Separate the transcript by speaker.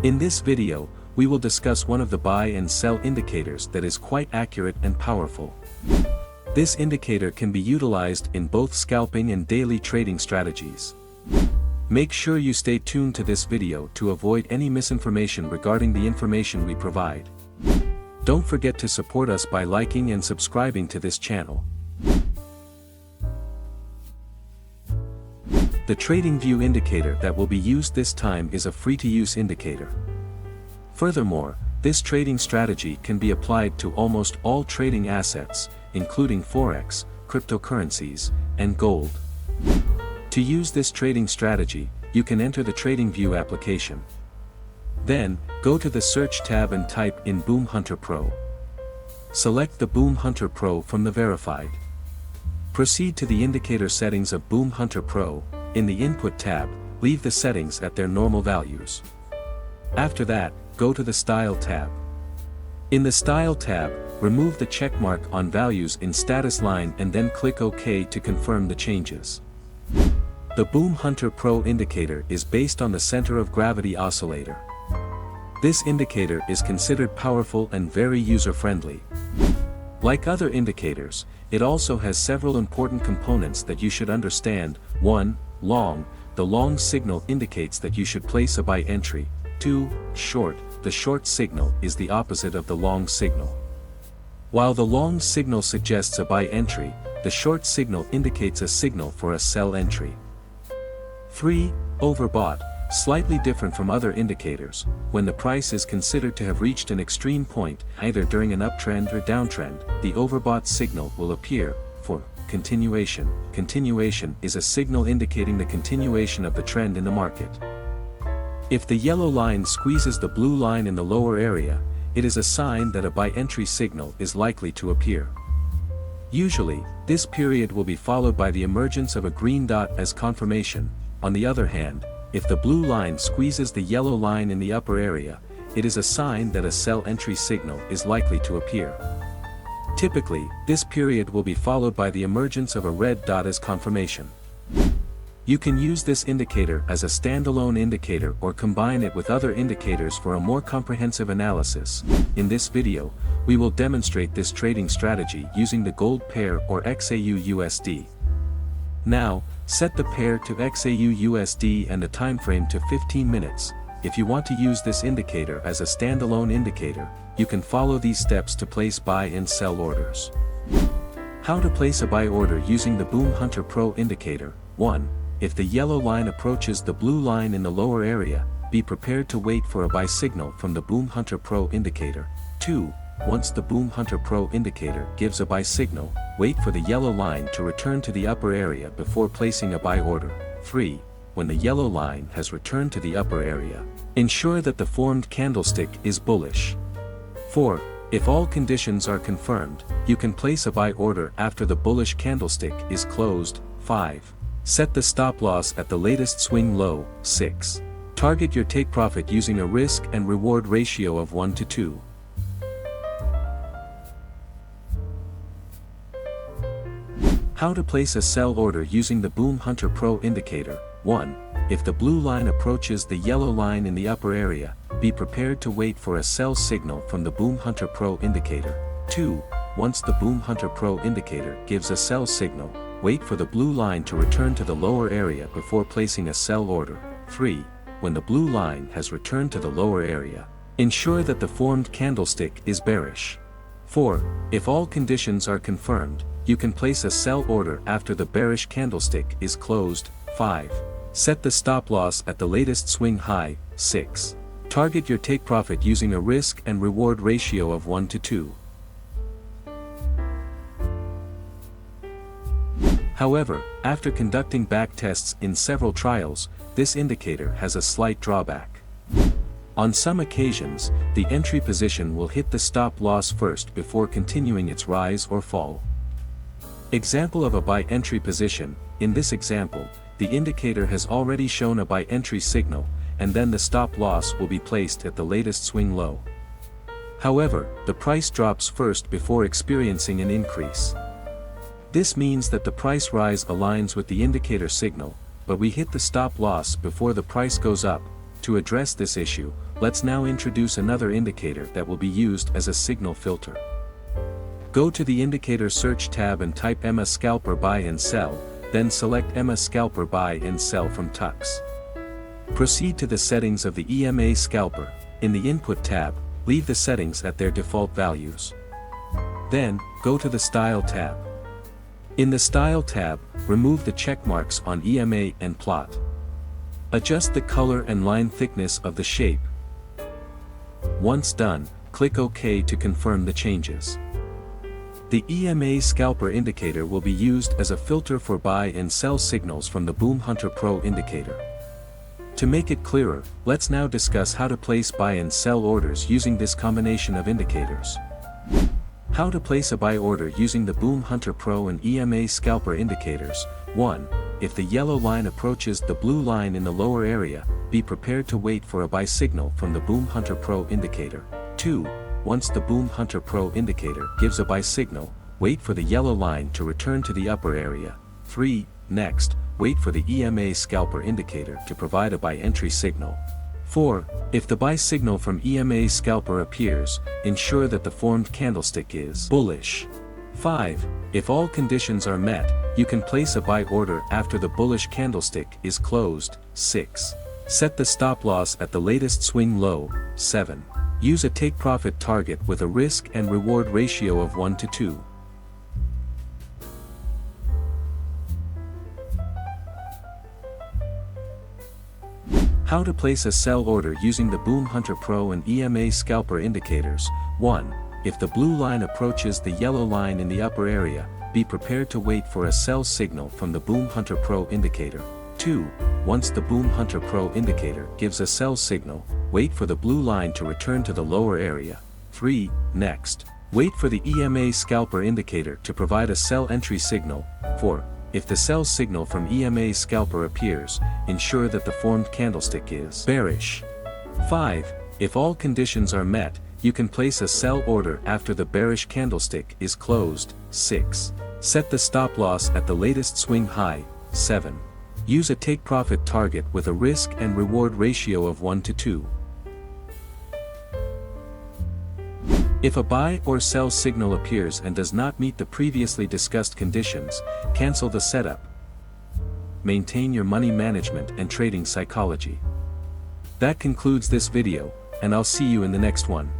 Speaker 1: In this video, we will discuss one of the buy and sell indicators that is quite accurate and powerful. This indicator can be utilized in both scalping and daily trading strategies. Make sure you stay tuned to this video to avoid any misinformation regarding the information we provide. Don't forget to support us by liking and subscribing to this channel. The TradingView indicator that will be used this time is a free-to-use indicator. Furthermore, this trading strategy can be applied to almost all trading assets, including Forex, cryptocurrencies, and gold. To use this trading strategy, you can enter the TradingView application. Then, go to the Search tab and type in Boom Hunter Pro. Select the Boom Hunter Pro from the Veryfid. Proceed to the indicator settings of Boom Hunter Pro. In the Input tab, leave the settings at their normal values. After that, go to the Style tab. In the Style tab, remove the checkmark on values in status line and then click OK to confirm the changes. The Boom Hunter Pro indicator is based on the center of gravity oscillator. This indicator is considered powerful and very user-friendly. Like other indicators, it also has several important components that you should understand. 1. Long. The long signal indicates that you should place a buy entry. 2. Short. The short signal is the opposite of the long signal. While the long signal suggests a buy entry, the short signal indicates a signal for a sell entry. 3. Overbought. Slightly different from other indicators, when the price is considered to have reached an extreme point, either during an uptrend or downtrend, the overbought signal will appear. 4. Continuation. Continuation is a signal indicating the continuation of the trend in the market. If the yellow line squeezes the blue line in the lower area, it is a sign that a buy entry signal is likely to appear. Usually, this period will be followed by the emergence of a green dot as confirmation. On the other hand, if the blue line squeezes the yellow line in the upper area, it is a sign that a sell entry signal is likely to appear. Typically, this period will be followed by the emergence of a red dot as confirmation. You can use this indicator as a standalone indicator or combine it with other indicators for a more comprehensive analysis. In this video, we will demonstrate this trading strategy using the gold pair or XAU-USD. Now, set the pair to XAU-USD and the time frame to 15 minutes. If you want to use this indicator as a standalone indicator, you can follow these steps to place buy and sell orders. How to place a buy order using the Boom Hunter Pro indicator. 1. If the yellow line approaches the blue line in the lower area, be prepared to wait for a buy signal from the Boom Hunter Pro indicator. 2. Once the Boom Hunter Pro indicator gives a buy signal, wait for the yellow line to return to the upper area before placing a buy order. 3. When the yellow line has returned to the upper area, ensure that the formed candlestick is bullish. 4. If all conditions are confirmed, you can place a buy order after the bullish candlestick is closed. 5. Set the stop loss at the latest swing low. 6. Target your take profit using a risk and reward ratio of 1 to 2. How to place a sell order using the Boom Hunter Pro indicator. 1. If the blue line approaches the yellow line in the upper area, be prepared to wait for a sell signal from the Boom Hunter Pro indicator. 2. Once the Boom Hunter Pro indicator gives a sell signal, wait for the blue line to return to the lower area before placing a sell order. 3. When the blue line has returned to the lower area, ensure that the formed candlestick is bearish. 4. If all conditions are confirmed, you can place a sell order after the bearish candlestick is closed. 5. Set the stop loss at the latest swing high. 6. Target your take profit using a risk and reward ratio of 1 to 2. However, after conducting back tests in several trials, this indicator has a slight drawback. On some occasions, the entry position will hit the stop loss first before continuing its rise or fall. Example of a buy entry position. In this example, the indicator has already shown a buy entry signal, and then the stop loss will be placed at the latest swing low. However, the price drops first before experiencing an increase. This means that the price rise aligns with the indicator signal, but we hit the stop loss before the price goes up. To address this issue, let's now introduce another indicator that will be used as a signal filter. Go to the Indicator Search tab and type EMA Scalper Buy and Sell, then select EMA Scalper Buy and Sell from Tux. Proceed to the settings of the EMA Scalper. In the Input tab, leave the settings at their default values. Then, go to the Style tab. In the Style tab, remove the check marks on EMA and Plot. Adjust the color and line thickness of the shape. Once done, click OK to confirm the changes. The EMA Scalper indicator will be used as a filter for buy and sell signals from the Boom Hunter Pro indicator. To make it clearer, let's now discuss how to place buy and sell orders using this combination of indicators. How to place a buy order using the Boom Hunter Pro and EMA Scalper indicators. 1. If the yellow line approaches the blue line in the lower area, be prepared to wait for a buy signal from the Boom Hunter Pro indicator. 2. Once the Boom Hunter Pro indicator gives a buy signal, wait for the yellow line to return to the upper area. 3. Next, wait for the EMA Scalper indicator to provide a buy entry signal. 4. If the buy signal from EMA Scalper appears, ensure that the formed candlestick is bullish. 5. If all conditions are met, you can place a buy order after the bullish candlestick is closed. 6. Set the stop loss at the latest swing low. 7. Use a take profit target with a risk and reward ratio of 1 to 2. How to place a sell order using the Boom Hunter Pro and EMA Scalper indicators. 1. If the blue line approaches the yellow line in the upper area, be prepared to wait for a sell signal from the Boom Hunter Pro indicator. 2. Once the Boom Hunter Pro indicator gives a sell signal, wait for the blue line to return to the lower area. 3. Next, wait for the EMA Scalper indicator to provide a sell entry signal. 4. If the sell signal from EMA Scalper appears, ensure that the formed candlestick is bearish. 5. If all conditions are met, you can place a sell order after the bearish candlestick is closed. 6. Set the stop loss at the latest swing high. 7. Use a take profit target with a risk and reward ratio of 1 to 2. If a buy or sell signal appears and does not meet the previously discussed conditions, cancel the setup. Maintain your money management and trading psychology. That concludes this video, and I'll see you in the next one.